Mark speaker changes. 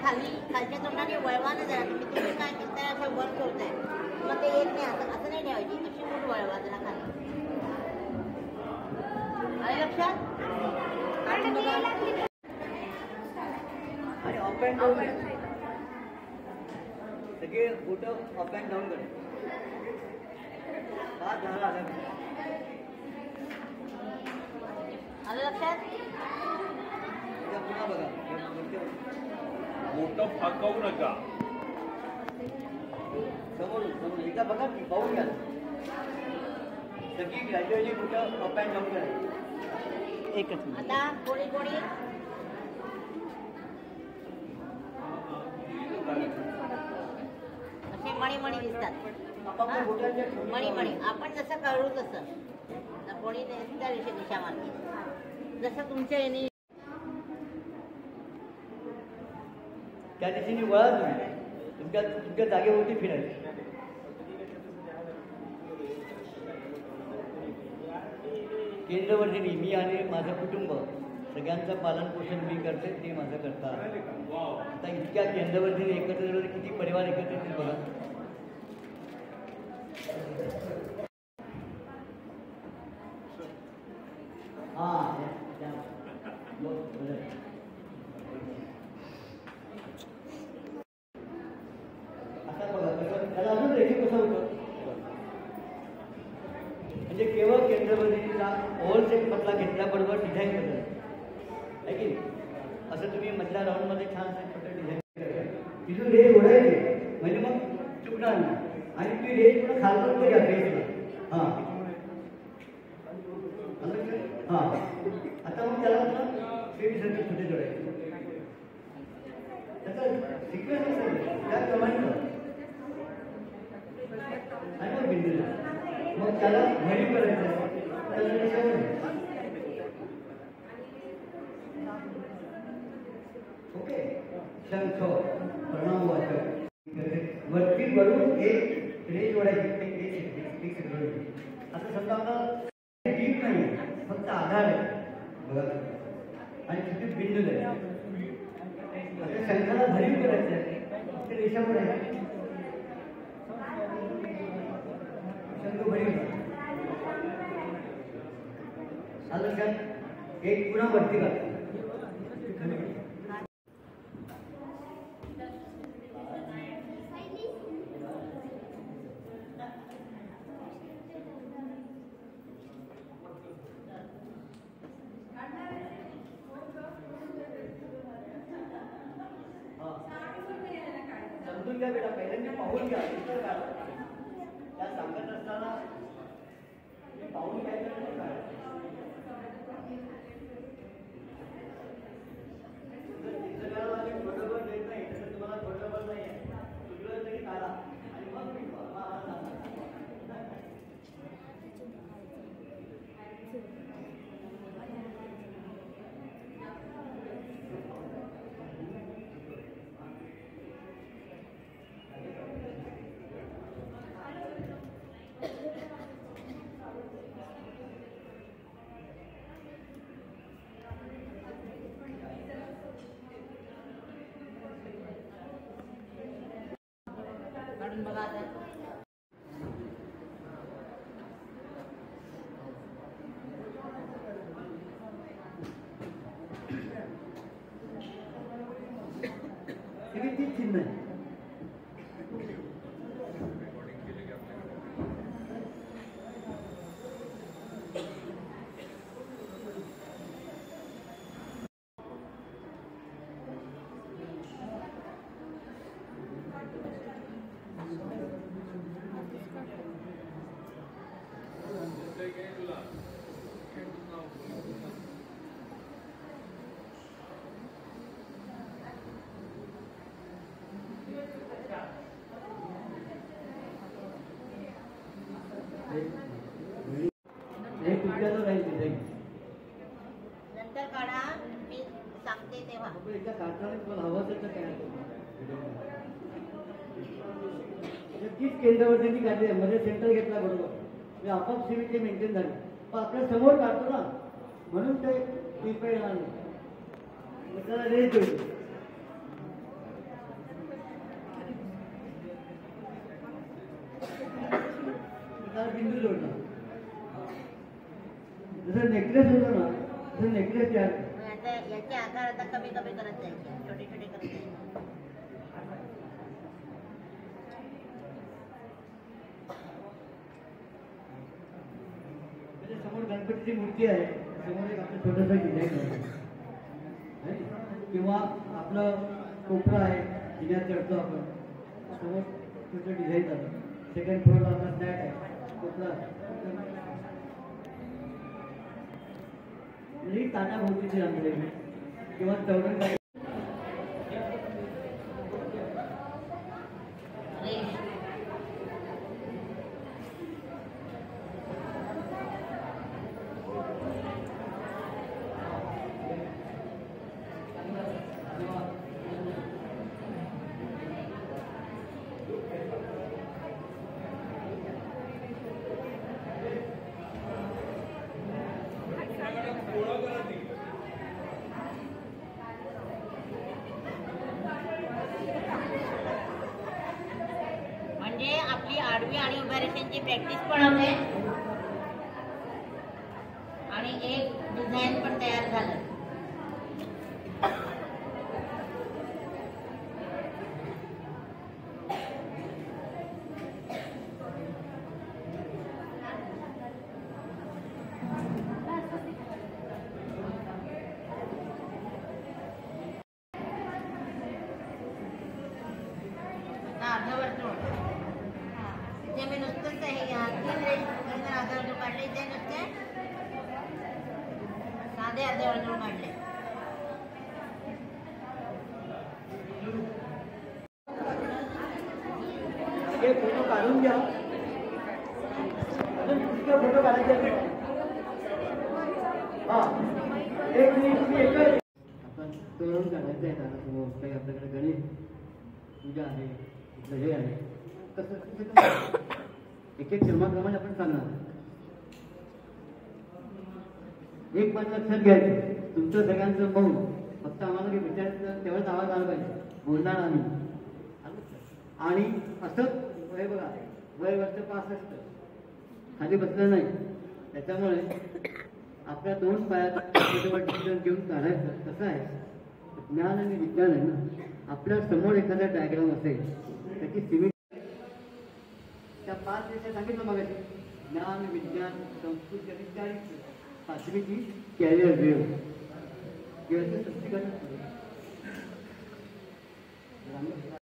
Speaker 1: खाली खालच्या तोंडाने वळवा ना जरा. तुम्ही काय करताय असं वर ठेवताय मग ते येत नाही. असं नाही ठेवायची, अशी मूठ वळवा जरा खाली. आले लक्षात?
Speaker 2: आणि अप अँड डाऊन सगळे बोट अप अँड डाऊन करा. हात झाला
Speaker 1: आलं लक्षात?
Speaker 2: पुन्हा बघा,
Speaker 3: मोठं फाकवू नका.
Speaker 2: समोरून समोर एकदा बघा की पाहून घ्या. सगळी ग्रॅज्युएटली कुठं अप अँड डाऊन करायचं. एकच मिनिट.
Speaker 1: आता कोणी कोणी असे मणी मणी दिसतात. मणी मणी आपण जसं कळू तसं कोणी त्या दिशा मारते जसं तुमच्या येणे
Speaker 2: त्या दिशेने वळा तुम्ही. तुमच्या जागेवरती फिरायचं. केंद्रवर्धिनी मी आणि माझं कुटुंब सगळ्यांचं पालन पोषण मी करते, ते माझं करतात. आता इतक्या केंद्रवर्धिनी एकत्र झाले किती परिवार एकत्र येतील बघा. आता बघा त्याला अजून रेखीव कसं होतं. म्हणजे केवळ केंद्रवर्धिनीचा ओव्हरसेट मधला घेतल्याबरोबर डिझाईन करतात आहे की असं तुम्ही मधल्या राऊंडमध्ये छान छोटं डिझाईन करता. तिथून रेस ओढायची म्हणजे मग चुकणार नाही. आणि ती रेस पण खालपर्यंत घ्या रेसला. हां आता मग त्याला बेबी सर्किट छोटे जोडायचे. त्याचा सिक्वेन्स असेल त्याप्रमाणे आणि मग बिंदू मग त्याला घरी करायचं. ओके शंख प्रणाम वाचक वरती वरून एक रेज ओढायची. असं समजा आता डीप नाही फक्त आधार आहे बघा आणि तिथे बिंदू द्यायचे. आता शंखाला भरीव करायचं आहे ते रेषा ओढायची. शंख भरीव आलं का. एक पुन्हा वरती का समजून घ्या बेटा. पहिल्यांदा पाहून घ्या. त्या सांगत असताना पाहून घ्यायचं काय. बरोबर देत नाही तर तुम्हाला बरोबर नाही आहे तुझं तरी काढा आणि मग
Speaker 1: बघा.
Speaker 2: चिन्ह
Speaker 1: नंतर काढा मी सांगते तेव्हा.
Speaker 2: तीच केंद्रवर्धिनी काढली मध्ये सेंटर घेतला बरोबर आपोआप सिविल ते मेंटेन झाले. पण आपल्या समोर काढतो ना म्हणून ते येणार नाही. रेस होईल. जसं नेकलेस होतं ना तसं नेकलेस तयार कर.
Speaker 1: मग आता याचे आकार आता कमी कमी करत जायचे, छोटे छोटे करत जायचे.
Speaker 2: म्हणजे समोर गणपतीची मूर्ती आहे, समोर एक आपलं छोटंसं डिझाईन आहे किंवा आपलं कोपरा आहे जिन्यात चढतो आपण, समोर छोटं डिझाईन झालं. सेकंड फ्लोअरला आपला फ्लॅट आहे, कोपरा म्हणजे ताटा भोवतीची रांगोळी किंवा चौरंग आहे.
Speaker 1: म्हणजे आपली आडवी आणि उभ्या रेषांची प्रॅक्टिस पण होते आणि एक डिझाईन पण तयार झालं. अर्धवर्तुळ इथे मी नुसतंच हे 3 अर्धवर्तुळ काढले, इथे नुसते साधे अर्धवर्तुळ काढले.
Speaker 2: हे फोटो काढून घ्या, फोटो काढायचे. हा एक मिनिट आपण तोरण काढायचं आहे. आता समोर काही आपल्याकडे गणेश पूजा आहे, हे आहे, कसं एक एक क्रमाक्रमाने आपण सांगणार. एक पण लक्षात घ्यायचं, तुमचं सगळ्यांचं मौन फक्त आम्हाला काही विचारायचं तेवढंच आवाज आला पाहिजे, बोलणार आम्ही. आणि असंच वय बघा, वय वर्ष 65 खाली बसलं नाही, त्याच्यामुळे आपल्या 2 पायात डिसिजन घेऊन काढायचं. कसं आहे, ज्ञान आणि विज्ञान आहे ना. आपल्या समोर एखादा डायग्राम असेल, त्याची सिमेंट त्या 5 विषय सांगितलं मग, ज्ञान विज्ञान संस्कृती आणि चारित्र्य, 5वी ची कॅरियर वेव किंवा सस्तीकरण.